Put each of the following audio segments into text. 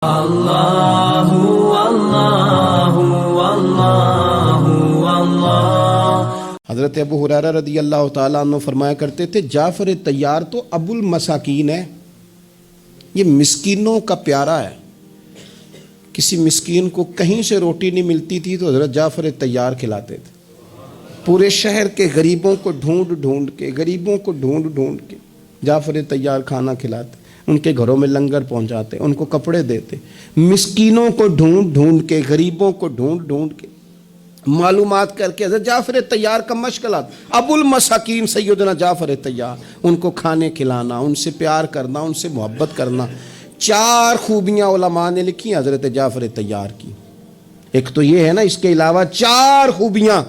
اللہ اللہ اللہ اللہ۔ حضرت ابو ہریرہ رضی اللہ تعالیٰ عنہ فرمایا کرتے تھے جعفر طیار تو ابو المساکین ہے، یہ مسکینوں کا پیارا ہے۔ کسی مسکین کو کہیں سے روٹی نہیں ملتی تھی تو حضرت جعفر طیار کھلاتے تھے۔ پورے شہر کے غریبوں کو ڈھونڈ کے جعفر طیار کھانا کھلاتے، ان کے گھروں میں لنگر پہنچاتے، ان کو کپڑے دیتے، مسکینوں کو ڈھونڈ کے، غریبوں کو ڈھونڈ کے معلومات کر کے حضرت جعفر طیار کا مشغلہ ابو المساکین سیدنا جعفر طیار، ان کو کھانے کھلانا، ان سے پیار کرنا، ان سے محبت کرنا۔ 4 خوبیاں علماء نے لکھی حضرت جعفر طیار کی۔ ایک تو یہ ہے نا، اس کے علاوہ 4 خوبیاں۔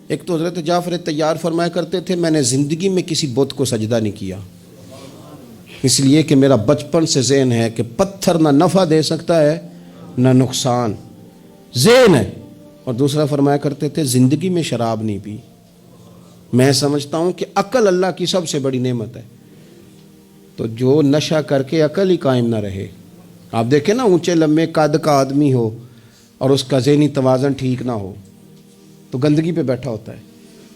ایک تو حضرت جعفر طیار فرمایا کرتے تھے میں نے زندگی میں کسی بت کو سجدہ نہیں کیا، اس لیے کہ میرا بچپن سے ذہن ہے کہ پتھر نہ نفع دے سکتا ہے نہ نقصان، ذہن ہے۔ اور دوسرا فرمایا کرتے تھے زندگی میں شراب نہیں پی۔ میں سمجھتا ہوں کہ عقل اللہ کی سب سے بڑی نعمت ہے، تو جو نشہ کر کے عقل ہی قائم نہ رہے، آپ دیکھیں نا اونچے لمبے قد کا آدمی ہو اور اس کا ذہنی توازن ٹھیک نہ ہو تو گندگی پہ بیٹھا ہوتا ہے۔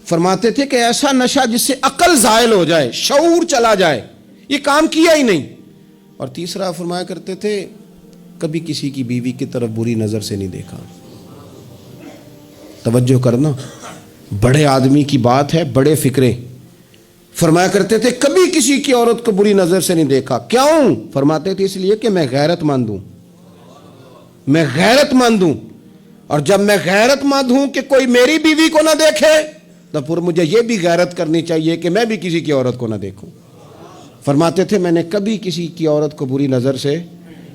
فرماتے تھے کہ ایسا نشہ جس سے عقل زائل ہو جائے، شعور چلا جائے، یہ کام کیا ہی نہیں۔ اور تیسرا فرمایا کرتے تھے کبھی کسی کی بیوی کی طرف بری نظر سے نہیں دیکھا۔ توجہ کرنا، بڑے آدمی کی بات ہے، بڑے فکرے۔ فرمایا کرتے تھے کبھی کسی کی عورت کو بری نظر سے نہیں دیکھا۔ کیوں؟ فرماتے تھے اس لیے کہ میں غیرت مند ہوں، میں غیرت مند ہوں، اور جب میں غیرت مند ہوں کہ کوئی میری بیوی کو نہ دیکھے تو پھر مجھے یہ بھی غیرت کرنی چاہیے کہ میں بھی کسی کی عورت کو نہ دیکھوں۔ فرماتے تھے میں نے کبھی کسی کی عورت کو بری نظر سے،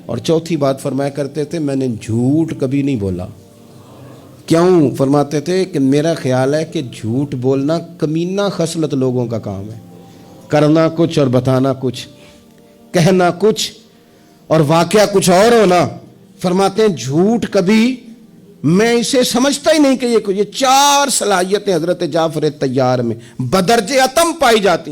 اور چوتھی بات فرمایا کرتے تھے میں نے جھوٹ کبھی نہیں بولا۔ کیوں؟ فرماتے تھے کہ میرا خیال ہے کہ جھوٹ بولنا کمینہ خصلت لوگوں کا کام ہے، کرنا کچھ اور بتانا کچھ، کہنا کچھ اور واقعہ کچھ اور ہونا۔ فرماتے ہیں جھوٹ کبھی، میں اسے سمجھتا ہی نہیں کہ یہ 4 صلاحیتیں حضرت جعفر طیار میں بدرجہ اتم پائی جاتی۔